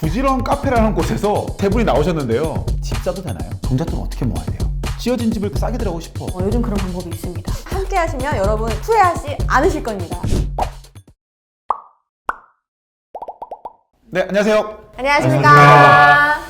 부지런 카페라는 곳에서 세 분이 나오셨는데요. 집 사도 되나요? 종잣돈 어떻게 모아야 돼요? 지어진 집을 싸게 들어가고 싶어. 요즘 그런 방법이 있습니다. 함께 하시면 여러분 후회하지 않으실 겁니다. 네, 안녕하세요. 안녕하십니까.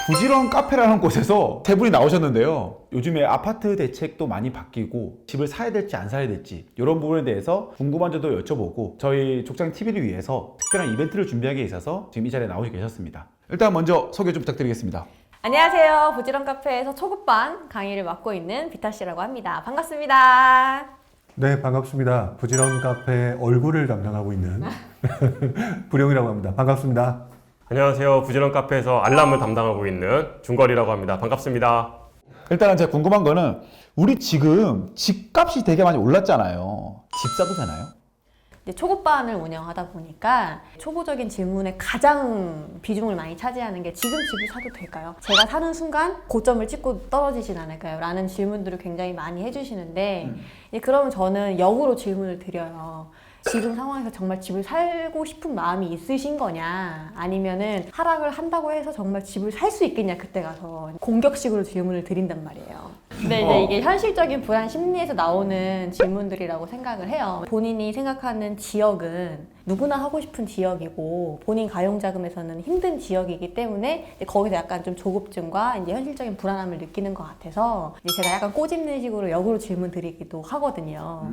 부지런 카페라는 곳에서 세 분이 나오셨는데요. 요즘에 아파트 대책도 많이 바뀌고 집을 사야 될지 안 사야 될지 이런 부분에 대해서 궁금한 점도 여쭤보고 저희 족장TV를 위해서 특별한 이벤트를 준비하기 위해 있어서 지금 이 자리에 나오셔 계셨습니다. 일단 먼저 소개 좀 부탁드리겠습니다. 안녕하세요. 부지런 카페에서 초급반 강의를 맡고 있는 비타 씨라고 합니다. 반갑습니다. 네, 반갑습니다. 부지런 카페 얼굴을 담당하고 있는 부룡이라고 합니다. 반갑습니다. 안녕하세요. 부지런 카페에서 알람을 담당하고 있는 중거리라고 합니다. 반갑습니다. 일단은 제가 궁금한 거는 우리 지금 집값이 되게 많이 올랐잖아요. 집 사도 되나요? 이제 초급반을 운영하다 보니까 초보적인 질문에 가장 비중을 많이 차지하는 게 지금 집을 사도 될까요? 제가 사는 순간 고점을 찍고 떨어지진 않을까요? 라는 질문들을 굉장히 많이 해주시는데 이제 그러면 저는 역으로 질문을 드려요. 지금 상황에서 정말 집을 살고 싶은 마음이 있으신 거냐, 아니면은 하락을 한다고 해서 정말 집을 살 수 있겠냐, 그때 가서 공격식으로 질문을 드린단 말이에요. 근데 이제 이게 현실적인 불안 심리에서 나오는 질문들이라고 생각을 해요. 본인이 생각하는 지역은 누구나 하고 싶은 지역이고 본인 가용자금에서는 힘든 지역이기 때문에 이제 거기서 약간 좀 조급증과 이제 현실적인 불안함을 느끼는 것 같아서 이제 제가 약간 꼬집는 식으로 역으로 질문 드리기도 하거든요.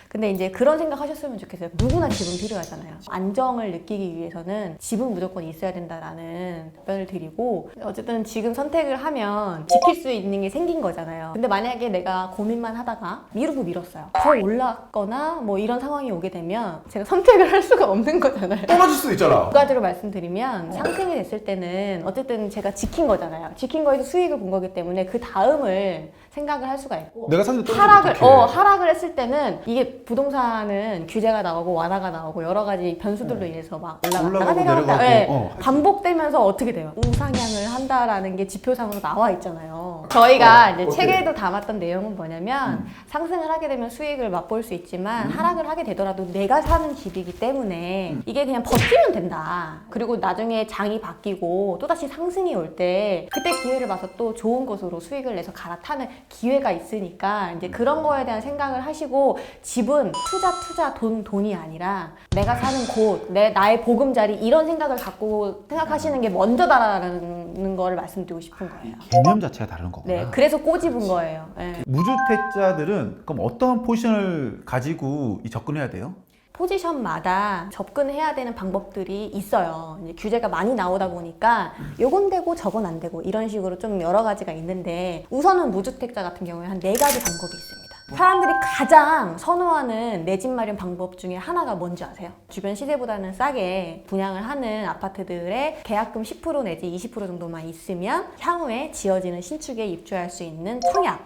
근데 이제 그런 생각 하셨으면 좋겠어요. 누구나 집은 필요하잖아요. 안정을 느끼기 위해서는 집은 무조건 있어야 된다라는 답변을 드리고, 어쨌든 지금 선택을 하면 지킬 수 있는 게 생긴 거잖아요. 근데 만약에 내가 고민만 하다가 미뤘어요. 더 올랐거나 뭐 이런 상황이 오게 되면 제가 선택을 할 수가 없는 거잖아요. 떨어질 수도 있잖아. 두 가지로 말씀드리면, 상승이 됐을 때는 어쨌든 제가 지킨 거잖아요. 지킨 거에서 수익을 본 거기 때문에 그 다음을 생각을 할 수가 있고, 내가 샀는데 떨어지면 어떡해. 하락을 했을 때는 이게 부동산은 규제가 나오고 완화가 나오고 여러 가지 변수들로 인해서 막 올라갔다가 내려갔다, 내려가고, 반복되면서 어떻게 돼요? 우상향을 한다라는 게 지표상으로 나와 있잖아요. 저희가 이제 책에도 담았던 내용은 뭐냐면, 상승을 하게 되면 수익을 맛볼 수 있지만 하락을 하게 되더라도 내가 사는 집이기 때문에 이게 그냥 버티면 된다. 그리고 나중에 장이 바뀌고 또다시 상승이 올 때 그때 기회를 봐서 또 좋은 곳으로 수익을 내서 갈아타는 기회가 있으니까 이제 그런 거에 대한 생각을 하시고, 집은 투자 돈이 아니라 내가 사는 곳, 나의 보금자리, 이런 생각을 갖고 생각하시는 게 먼저다라는 거를 말씀드리고 싶은 거예요. 개념 자체가 다른 거구나. 네, 그래서 꼬집은 거예요. 네. 무주택자들은 그럼 어떤 포지션을 가지고 접근해야 돼요? 포지션마다 접근해야 되는 방법들이 있어요. 이제 규제가 많이 나오다 보니까 요건 되고 저건 안 되고 이런 식으로 좀 여러 가지가 있는데, 우선은 무주택자 같은 경우에 한 4가지 방법이 있습니다. 사람들이 가장 선호하는 내 집 마련 방법 중에 하나가 뭔지 아세요? 주변 시세보다는 싸게 분양을 하는 아파트들의 계약금 10% 내지 20% 정도만 있으면 향후에 지어지는 신축에 입주할 수 있는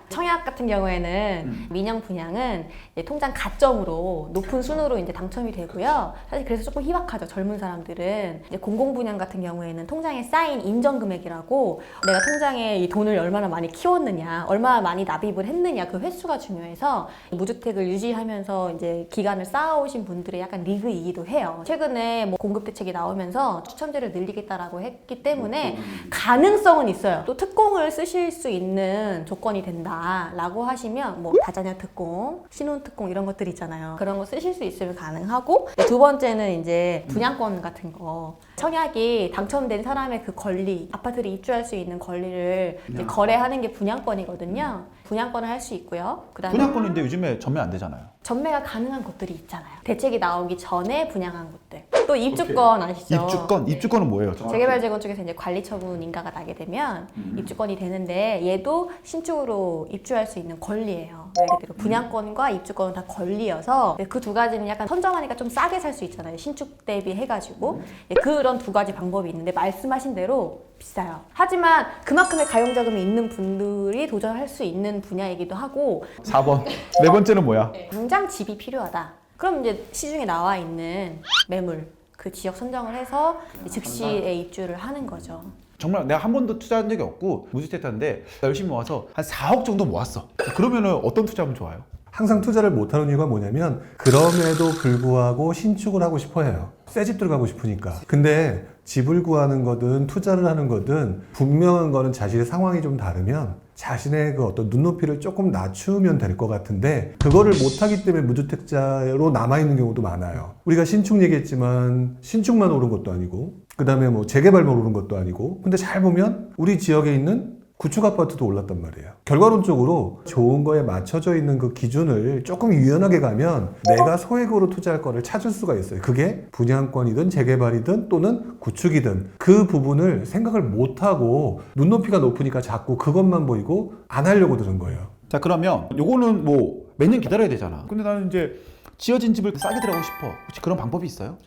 청약 같은 경우에는 민영 분양은 통장 가점으로 높은 순으로 이제 당첨이 되고요. 사실 그래서 조금 희박하죠. 젊은 사람들은. 이제 공공분양 같은 경우에는 통장에 쌓인 인정 금액이라고, 내가 통장에 이 돈을 얼마나 많이 키웠느냐, 얼마나 많이 납입을 했느냐, 그 횟수가 중요해서 무주택을 유지하면서 이제 기간을 쌓아오신 분들의 약간 리그이기도 해요. 최근에 뭐 공급 대책이 나오면서 추첨제를 늘리겠다라고 했기 때문에 가능성은 있어요. 또 특공을 쓰실 수 있는 조건이 된다라고 하시면 뭐 다자녀 특공, 신혼 특공 이런 것들 있잖아요. 그런 거 쓰실 수 있으면 가능하고, 두 번째는 이제 분양권 같은 거. 청약이 당첨된 사람의 그 권리, 아파트를 입주할 수 있는 권리를 이제 거래하는 게 분양권이거든요. 분양권을 할 수 있고요. 그다음에 분양권인데 요즘에 전매 안 되잖아요. 전매가 가능한 곳들이 있잖아요. 대책이 나오기 전에 분양한 곳들. 또 입주권 아시죠? 입주권은 뭐예요? 재개발재건 쪽에서 이제 관리처분 인가가 나게 되면 입주권이 되는데, 얘도 신축으로 입주할 수 있는 권리예요. 말 그대로 분양권과 입주권은 다 권리여서 그 두 가지는 약간 선점하니까 좀 싸게 살 수 있잖아요. 신축 대비 해가지고. 그런 두 가지 방법이 있는데, 말씀하신 대로 비싸요. 하지만 그만큼의 가용자금이 있는 분들이 도전할 수 있는 분야이기도 하고. 4번. 네 번째는 뭐야? 당장 집이 필요하다. 그럼 이제 시중에 나와 있는 매물, 그 지역 선정을 해서 즉시에 입주를 하는 거죠. 정말 내가 한 번도 투자한 적이 없고 무주택자인데 열심히 모아서 한 4억 정도 모았어. 그러면은 어떤 투자하면 좋아요? 항상 투자를 못하는 이유가 뭐냐면, 그럼에도 불구하고 신축을 하고 싶어 해요. 새 집 들어가고 싶으니까. 근데 집을 구하는 거든 투자를 하는 거든 분명한 거는 자신의 상황이 좀 다르면 자신의 그 어떤 눈높이를 조금 낮추면 될 것 같은데 그거를 못하기 때문에 무주택자로 남아있는 경우도 많아요. 우리가 신축 얘기했지만 신축만 오른 것도 아니고 그 다음에 뭐 재개발만 오른 것도 아니고 근데 잘 보면 우리 지역에 있는 구축 아파트도 올랐단 말이에요. 결과론적으로 좋은 거에 맞춰져 있는 그 기준을 조금 유연하게 가면 내가 소액으로 투자할 거를 찾을 수가 있어요. 그게 분양권이든 재개발이든 또는 구축이든 그 부분을 생각을 못하고 눈높이가 높으니까 자꾸 그것만 보이고 안 하려고 드는 거예요. 자, 그러면 요거는 뭐 몇 년 기다려야 되잖아. 근데 나는 이제 지어진 집을 싸게 들어가고 싶어. 혹시 그런 방법이 있어요?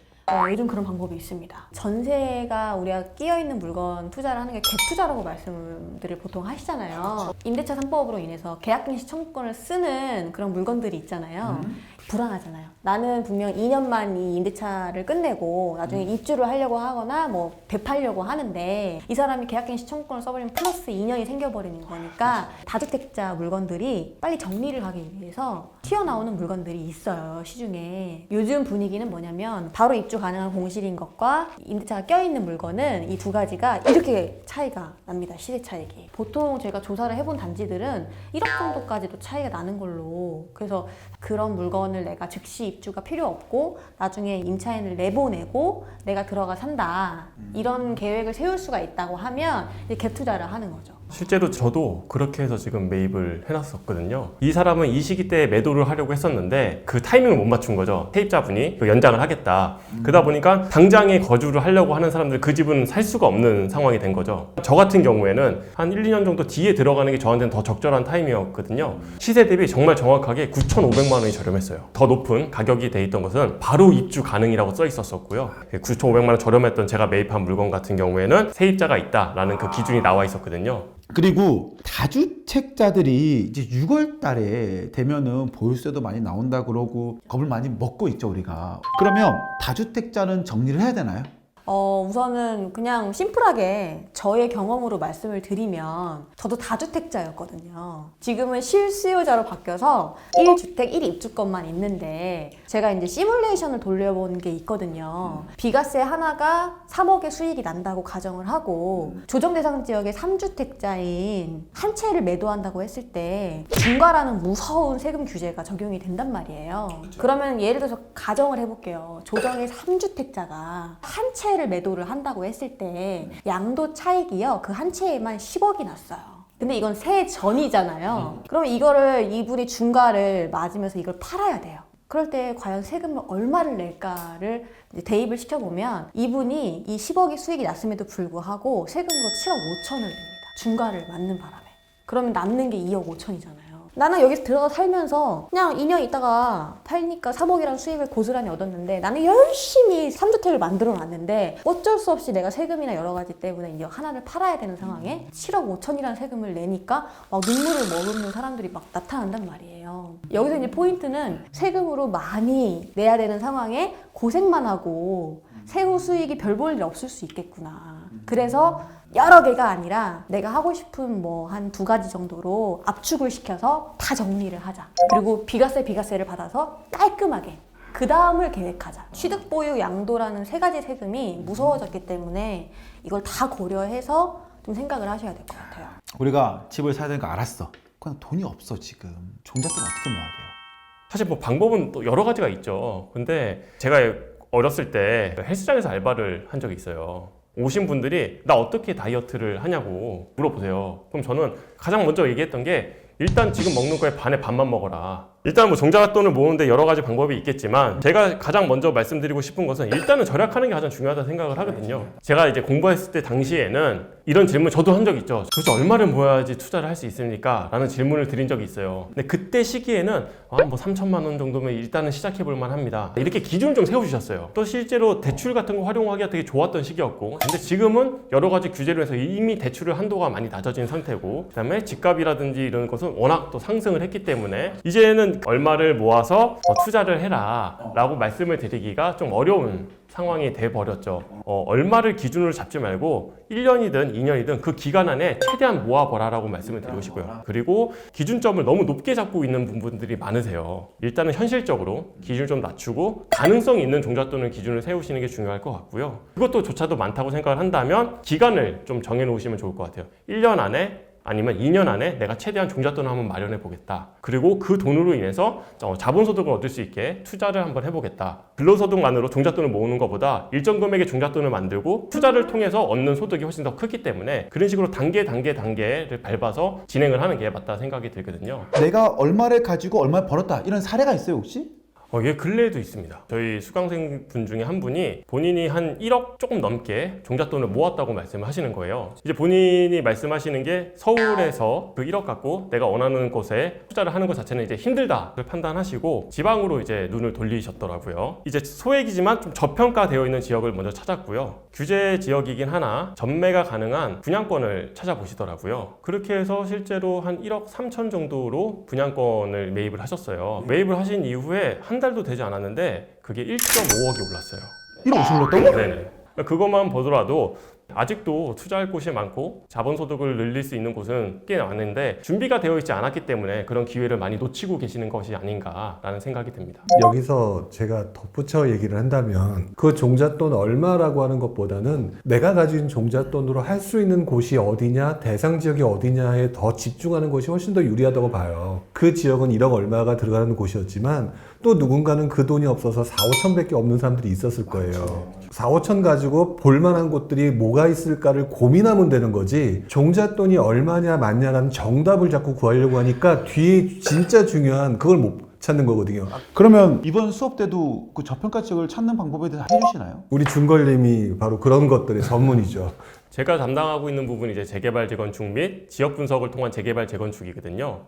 요즘 그런 방법이 있습니다. 전세가 우리가 끼어있는 물건 투자를 하는 게 갭 투자라고 말씀들을 보통 하시잖아요. 임대차 3법으로 인해서 계약갱시 청구권을 쓰는 그런 물건들이 있잖아요. 불안하잖아요. 나는 분명 2년만 이 임대차를 끝내고 나중에 입주를 하려고 하거나 뭐 되팔려고 하는데 이 사람이 계약갱시 청구권을 써버리면 플러스 2년이 생겨버리는 거니까 다주택자 물건들이 빨리 정리를 하기 위해서 튀어나오는 물건들이 있어요, 시중에. 요즘 분위기는 뭐냐면 바로 입주 가능한 공실인 것과 임대차가 껴있는 물건은 이 두 가지가 이렇게 차이가 납니다, 시세 차익이. 보통 제가 조사를 해본 단지들은 1억 정도까지도 차이가 나는 걸로. 그래서 그런 물건을 내가 즉시 입주가 필요 없고 나중에 임차인을 내보내고 내가 들어가 산다, 이런 계획을 세울 수가 있다고 하면 이제 갭 투자를 하는 거죠. 실제로 저도 그렇게 해서 지금 매입을 해놨었거든요. 이 사람은 이 시기 때 매도를 하려고 했었는데 그 타이밍을 못 맞춘 거죠. 세입자분이 그 연장을 하겠다. 그러다 보니까 당장에 거주를 하려고 하는 사람들 그 집은 살 수가 없는 상황이 된 거죠. 저 같은 경우에는 한 1, 2년 정도 뒤에 들어가는 게 저한테는 더 적절한 타이밍이었거든요. 시세 대비 정말 정확하게 9,500만 원이 저렴했어요. 더 높은 가격이 돼 있던 것은 바로 입주 가능이라고 써 있었었고요. 9,500만 원 저렴했던 제가 매입한 물건 같은 경우에는 세입자가 있다라는 그 기준이 나와 있었거든요. 그리고 다주택자들이 이제 6월 달에 되면은 보유세도 많이 나온다 그러고 겁을 많이 먹고 있죠, 우리가. 그러면 다주택자는 정리를 해야 되나요? 우선은 그냥 심플하게 저의 경험으로 말씀을 드리면 저도 다주택자였거든요. 지금은 실수요자로 바뀌어서 1주택 1입주권만 있는데 제가 이제 시뮬레이션을 돌려본 게 있거든요. 비과세 하나가 3억의 수익이 난다고 가정을 하고 조정 대상 지역의 3주택자인 한 채를 매도한다고 했을 때 중과라는 무서운 세금 규제가 적용이 된단 말이에요. 그러면 예를 들어서 가정을 해볼게요. 조정의 3주택자가 한 채 를 매도를 한다고 했을 때 양도 차익이요, 그 한 채에만 10억이 났어요. 근데 이건 세 전이잖아요. 그럼 이거를 이분이 중과를 맞으면서 이걸 팔아야 돼요. 그럴 때 과연 세금을 얼마를 낼까를 이제 대입을 시켜보면 이분이 이 10억의 수익이 났음에도 불구하고 세금으로 7억 5천을 냅니다. 중과를 맞는 바람에. 그러면 남는 게 2억 5천이잖아요. 나는 여기서 들어가 살면서 그냥 2년 있다가 팔니까 3억이라는 수익을 고스란히 얻었는데 나는 열심히 3주택을 만들어 놨는데 어쩔 수 없이 내가 세금이나 여러 가지 때문에 이 하나를 팔아야 되는 상황에 7억 5천이라는 세금을 내니까 막 눈물을 머금는 사람들이 막 나타난단 말이에요. 여기서 이제 포인트는 세금으로 많이 내야 되는 상황에 고생만 하고 세후 수익이 별 볼 일 없을 수 있겠구나. 그래서 여러 개가 아니라 내가 하고 싶은 뭐 한 2가지 정도로 압축을 시켜서 다 정리를 하자. 그리고 비과세를 받아서 깔끔하게 그 다음을 계획하자. 취득보유 양도라는 3가지 세금이 무서워졌기 때문에 이걸 다 고려해서 좀 생각을 하셔야 될 것 같아요. 우리가 집을 사야 되는 거 알았어. 그냥 돈이 없어, 지금. 종잣돈 어떻게 모아야 돼요? 사실 뭐 방법은 또 여러 가지가 있죠. 근데 제가 어렸을 때 헬스장에서 알바를 한 적이 있어요. 오신 분들이 나 어떻게 다이어트를 하냐고 물어보세요. 그럼 저는 가장 먼저 얘기했던 게 일단 지금 먹는 거에 반의 반만 먹어라. 일단 뭐 종잣돈을 모으는데 여러 가지 방법이 있겠지만 제가 가장 먼저 말씀드리고 싶은 것은 일단은 절약하는 게 가장 중요하다고 생각을 하거든요. 제가 이제 공부했을 때 당시에는 이런 질문 저도 한 적이 있죠. 도대체 얼마를 모아야지 투자를 할 수 있습니까? 라는 질문을 드린 적이 있어요. 근데 그때 시기에는 뭐 3천만 원 정도면 일단은 시작해 볼 만합니다. 이렇게 기준을 좀 세워주셨어요. 또 실제로 대출 같은 거 활용하기가 되게 좋았던 시기였고, 근데 지금은 여러 가지 규제로 해서 이미 대출의 한도가 많이 낮아진 상태고, 그다음에 집값이라든지 이런 것은 워낙 또 상승을 했기 때문에 이제는 우리는 얼마를 모아서 투자를 해라 라고 말씀을 드리기가 좀 어려운 상황이 돼버렸죠. 얼마를 기준으로 잡지 말고 1년이든 2년이든 그 기간 안에 최대한 모아보라라고 말씀을 드리고 싶고요. 그리고 기준점을 너무 높게 잡고 있는 부분들이 많으세요. 일단은 현실적으로 기준을 좀 낮추고 가능성 있는 종잣돈을 기준을 세우시는 게 중요할 것 같고요. 그것도 조차도 많다고 생각을 한다면 기간을 좀 정해놓으시면 좋을 것 같아요. 1년 안에 아니면 2년 안에 내가 최대한 종잣돈을 한번 마련해 보겠다. 그리고 그 돈으로 인해서 자본소득을 얻을 수 있게 투자를 한번 해보겠다. 근로소득만으로 종잣돈을 모으는 것보다 일정 금액의 종잣돈을 만들고 투자를 통해서 얻는 소득이 훨씬 더 크기 때문에 그런 식으로 단계를 밟아서 진행을 하는 게 맞다 생각이 들거든요. 내가 얼마를 가지고 얼마를 벌었다 이런 사례가 있어요 혹시? 예, 근래에도 있습니다. 저희 수강생 분 중에 한 분이 본인이 한 1억 조금 넘게 종잣돈을 모았다고 말씀을 하시는 거예요. 이제 본인이 말씀하시는 게 서울에서 그 1억 갖고 내가 원하는 곳에 투자를 하는 것 자체는 이제 힘들다를 판단하시고 지방으로 이제 눈을 돌리셨더라고요. 이제 소액이지만 좀 저평가되어 있는 지역을 먼저 찾았고요. 규제 지역이긴 하나 전매가 가능한 분양권을 찾아보시더라고요. 그렇게 해서 실제로 한 1억 3천 정도로 분양권을 매입을 하셨어요. 매입을 하신 이후에 한 달도 되지 않았는데 그게 1.5억이 올랐어요. 1억 50을 올랐다고? 네네. 그것만 보더라도 아직도 투자할 곳이 많고 자본소득을 늘릴 수 있는 곳은 꽤 많은데 준비가 되어 있지 않았기 때문에 그런 기회를 많이 놓치고 계시는 것이 아닌가라는 생각이 듭니다. 여기서 제가 덧붙여 얘기를 한다면 그 종잣돈 얼마라고 하는 것보다는 내가 가진 종잣돈으로 할 수 있는 곳이 어디냐, 대상 지역이 어디냐에 더 집중하는 것이 훨씬 더 유리하다고 봐요. 그 지역은 1억 얼마가 들어가는 곳이었지만 또 누군가는 그 돈이 없어서 4, 5천밖에 없는 사람들이 있었을 거예요. 4, 5천 가지고 볼만한 곳들이 뭐가 있을까를 고민하면 되는 거지, 종잣돈이 얼마냐 많냐라는 정답을 자꾸 구하려고 하니까 뒤에 진짜 중요한 그걸 못 찾는 거거든요. 그러면 이번 수업 때도 그 저평가 지역을 찾는 방법에 대해서 해주시나요? 우리 준걸님이 바로 그런 것들의 전문이죠. 제가 담당하고 있는 부분이 이제 재개발 재건축 및 지역 분석을 통한 재개발 재건축이거든요.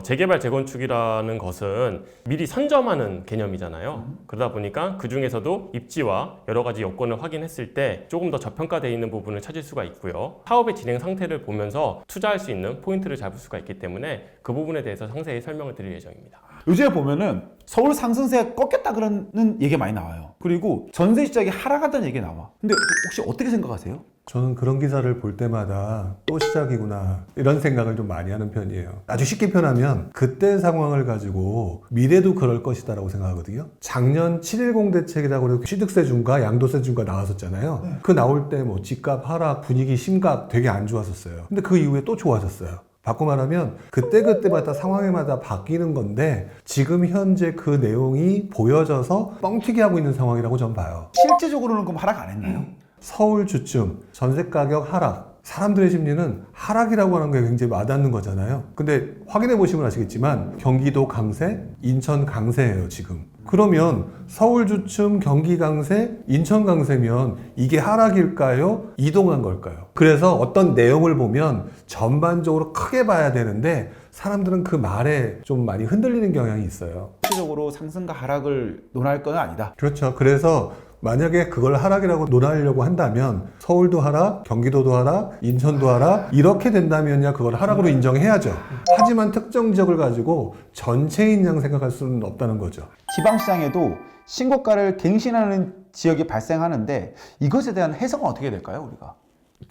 재개발 재건축이라는 것은 미리 선점하는 개념이잖아요. 그러다 보니까 그 중에서도 입지와 여러 가지 여건을 확인했을 때 조금 더 저평가되어 있는 부분을 찾을 수가 있고요. 사업의 진행 상태를 보면서 투자할 수 있는 포인트를 잡을 수가 있기 때문에 그 부분에 대해서 상세히 설명을 드릴 예정입니다. 요즘에 보면은 서울 상승세가 꺾였다 그러는 얘기가 많이 나와요. 그리고 전세 시장이 하락한다는 얘기가 나와. 근데 혹시 어떻게 생각하세요? 저는 그런 기사를 볼 때마다 또 시작이구나 이런 생각을 좀 많이 하는 편이에요. 아주 쉽게 표현하면 그때 상황을 가지고 미래도 그럴 것이다 라고 생각하거든요. 작년 710 대책이라고 그래서 취득세 중과 양도세 중과 나왔었잖아요. 그 나올 때 뭐 집값 하락, 분위기 심각 되게 안 좋았었어요. 근데 그 이후에 또 좋아졌어요. 바꿔 말하면 그때그때마다 상황에마다 바뀌는 건데 지금 현재 그 내용이 보여져서 뻥튀기 하고 있는 상황이라고 저는 봐요. 실제적으로는 그럼 하락 안 했나요? 서울 주춤, 전세 가격 하락, 사람들의 심리는 하락이라고 하는 게 굉장히 와닿는 거잖아요. 근데 확인해 보시면 아시겠지만 경기도 강세, 인천 강세예요 지금. 그러면 서울 주춤, 경기 강세, 인천 강세면 이게 하락일까요? 이동한 걸까요? 그래서 어떤 내용을 보면 전반적으로 크게 봐야 되는데 사람들은 그 말에 좀 많이 흔들리는 경향이 있어요. 실제적으로 상승과 하락을 논할 건 아니다. 그렇죠. 그래서 만약에 그걸 하락이라고 논하려고 한다면 서울도 하락, 경기도도 하락, 인천도 하락 이렇게 된다면야 그걸 하락으로 인정해야죠. 하지만 특정 지역을 가지고 전체인 양 생각할 수는 없다는 거죠. 지방시장에도 신고가를 갱신하는 지역이 발생하는데 이것에 대한 해석은 어떻게 될까요, 우리가?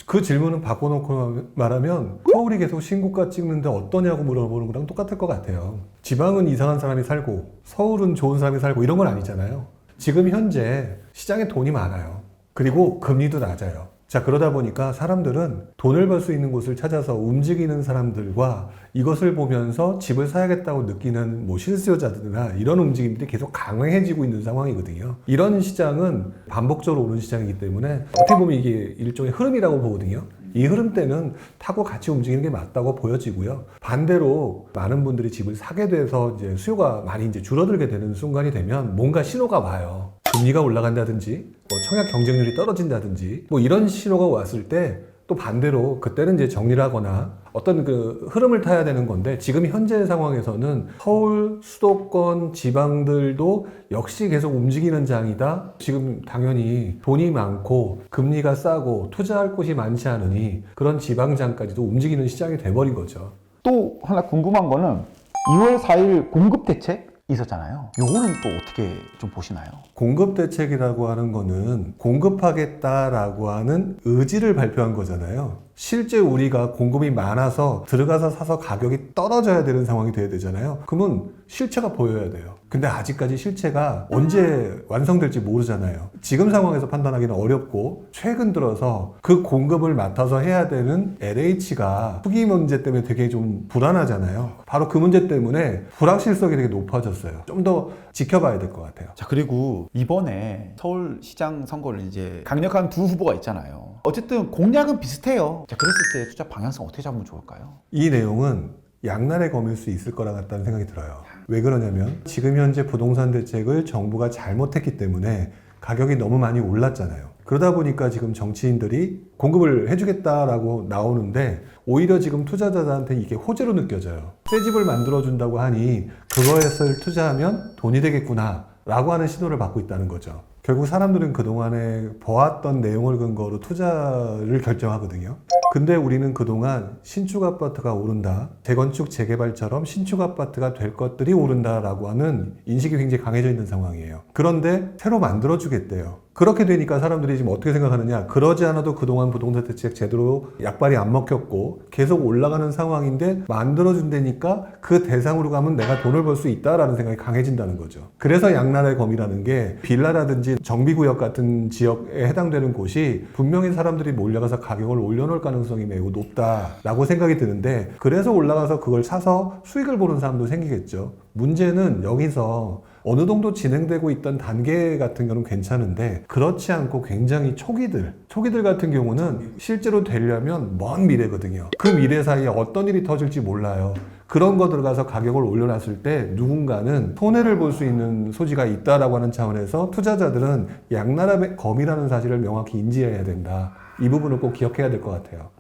그 질문은 바꿔놓고 말하면 서울이 계속 신고가 찍는데 어떠냐고 물어보는 거랑 똑같을 것 같아요. 지방은 이상한 사람이 살고 서울은 좋은 사람이 살고 이런 건 아니잖아요. 지금 현재 시장에 돈이 많아요. 그리고 금리도 낮아요. 자, 그러다 보니까 사람들은 돈을 벌 수 있는 곳을 찾아서 움직이는 사람들과 이것을 보면서 집을 사야겠다고 느끼는 뭐 실수요자들이나 이런 움직임들이 계속 강해지고 있는 상황이거든요. 이런 시장은 반복적으로 오는 시장이기 때문에 어떻게 보면 이게 일종의 흐름이라고 보거든요. 이 흐름 때는 타고 같이 움직이는 게 맞다고 보여지고요. 반대로 많은 분들이 집을 사게 돼서 이제 수요가 많이 이제 줄어들게 되는 순간이 되면 뭔가 신호가 와요. 금리가 올라간다든지, 뭐 청약 경쟁률이 떨어진다든지, 뭐 이런 신호가 왔을 때 또 반대로 그때는 이제 정리를 하거나 어떤 그 흐름을 타야 되는 건데 지금 현재 상황에서는 서울, 수도권, 지방들도 역시 계속 움직이는 장이다. 지금 당연히 돈이 많고 금리가 싸고 투자할 곳이 많지 않으니 그런 지방장까지도 움직이는 시장이 돼버린 거죠. 또 하나 궁금한 거는 2월 4일 공급 대책 있었잖아요. 요거는 또 어떻게 좀 보시나요? 공급 대책이라고 하는 거는 공급하겠다라고 하는 의지를 발표한 거잖아요. 실제 우리가 공급이 많아서 들어가서 사서 가격이 떨어져야 되는 상황이 돼야 되잖아요. 그러면 실체가 보여야 돼요. 근데 아직까지 실체가 언제 완성될지 모르잖아요. 지금 상황에서 판단하기는 어렵고 최근 들어서 그 공급을 맡아서 해야 되는 LH가 투기 문제 때문에 되게 좀 불안하잖아요. 바로 그 문제 때문에 불확실성이 되게 높아졌어요. 좀 더 지켜봐야 될 것 같아요. 자, 그리고 이번에 서울시장 선거를 이제 강력한 두 후보가 있잖아요. 어쨌든 공약은 비슷해요. 자, 그랬을 때 투자 방향성 어떻게 잡으면 좋을까요? 이 내용은 양날의 검일 수 있을 거라 같다는 생각이 들어요. 왜 그러냐면 지금 현재 부동산 대책을 정부가 잘못했기 때문에 가격이 너무 많이 올랐잖아요. 그러다 보니까 지금 정치인들이 공급을 해주겠다라고 나오는데 오히려 지금 투자자들한테 이게 호재로 느껴져요. 새 집을 만들어준다고 하니 그거에서 투자하면 돈이 되겠구나 라고 하는 신호를 받고 있다는 거죠. 결국 사람들은 그동안에 보았던 내용을 근거로 투자를 결정하거든요. 근데 우리는 그동안 신축 아파트가 오른다, 재건축 재개발처럼 신축 아파트가 될 것들이 오른다라고 하는 인식이 굉장히 강해져 있는 상황이에요. 그런데 새로 만들어주겠대요. 그렇게 되니까 사람들이 지금 어떻게 생각하느냐, 그러지 않아도 그동안 부동산 대책 제대로 약발이 안 먹혔고 계속 올라가는 상황인데 만들어준다니까 그 대상으로 가면 내가 돈을 벌 수 있다라는 생각이 강해진다는 거죠. 그래서 양날의 검이라는 게 빌라라든지 정비구역 같은 지역에 해당되는 곳이 분명히 사람들이 몰려가서 가격을 올려놓을 가능성이 매우 높다라고 생각이 드는데, 그래서 올라가서 그걸 사서 수익을 보는 사람도 생기겠죠. 문제는 여기서 어느 정도 진행되고 있던 단계 같은 경우는 괜찮은데 그렇지 않고 굉장히 초기들 같은 경우는 실제로 되려면 먼 미래거든요. 그 미래 사이에 어떤 일이 터질지 몰라요. 그런 거 들어가서 가격을 올려놨을 때 누군가는 손해를 볼 수 있는 소지가 있다라고 하는 차원에서 투자자들은 양날의 검이라는 사실을 명확히 인지해야 된다. 이 부분을 꼭 기억해야 될 것 같아요.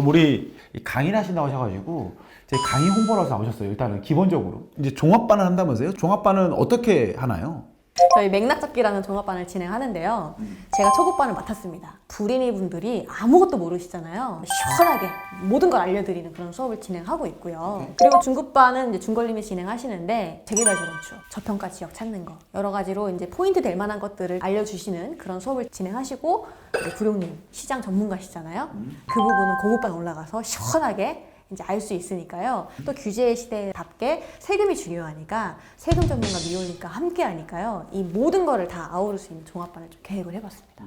우리 강의하신다고 하셔가지고 제 강의 홍보라서 나오셨어요. 일단은 기본적으로 이제 종합반을 한다면서요? 종합반은 어떻게 하나요? 저희 맥락잡기라는 종합반을 진행하는데요. 제가 초급반을 맡았습니다. 불인이 분들이 아무것도 모르시잖아요. 시원하게 모든 걸 알려드리는 그런 수업을 진행하고 있고요. 그리고 중급반은 이제 중걸님이 진행하시는데 재개발 재건축, 저평가 지역 찾는 거 여러 가지로 이제 포인트 될 만한 것들을 알려주시는 그런 수업을 진행하시고, 이제 구룡님 시장 전문가시잖아요. 그 부분은 고급반 올라가서 시원하게 이제 알 수 있으니까요. 또 규제 시대답게 세금이 중요하니까 세금 전문가 미올님과 함께 하니까요. 이 모든 거를 다 아우를 수 있는 종합반을 좀 계획을 해봤습니다.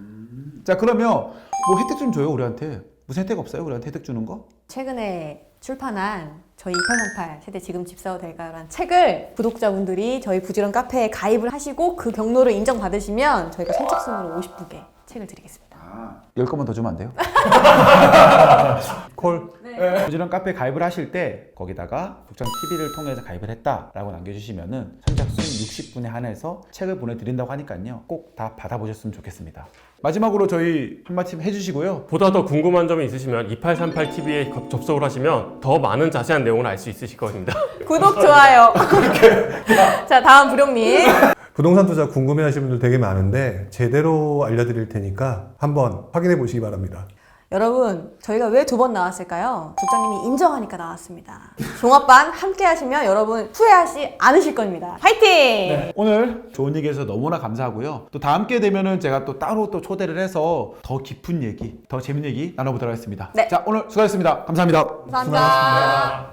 자, 그러면 뭐 혜택 좀 줘요, 우리한테. 무슨 혜택 없어요? 우리한테 혜택 주는 거? 최근에 출판한 저희 2838 세대 지금 집 사도 될까요라는 책을 구독자분들이 저희 부지런 카페에 가입을 하시고 그 경로를 인정받으시면 저희가 선착순으로 50분께 책을 드리겠습니다. 10건만 더 주면 안 돼요? 콜. 부지런 카페 가입을 하실 때 거기다가 독창TV를 통해서 가입을 했다라고 남겨주시면은 선착순 60분에 한해서 책을 보내드린다고 하니까요. 꼭 다 받아보셨으면 좋겠습니다. 마지막으로 저희 한마디 해주시고요. 보다 더 궁금한 점이 있으시면 2838TV에 접속을 하시면 더 많은 자세한 내용을 알 수 있으실 겁니다. 구독, 좋아요. 자, 다음 부룡님. 부동산 투자 궁금해하시는 분들 되게 많은데 제대로 알려드릴 테니까 한번 확인해 보시기 바랍니다. 여러분, 저희가 왜 2번 나왔을까요? 국장님이 인정하니까 나왔습니다. 종합반 함께 하시면 여러분 후회하지 않으실 겁니다. 화이팅! 오늘 좋은 얘기 해서 너무나 감사하고요. 또 다음 기회 되면은 제가 또 따로 또 초대를 해서 더 깊은 얘기, 더 재밌는 얘기 나눠보도록 하겠습니다. 네. 자, 오늘 수고하셨습니다. 감사합니다. 감사합니다.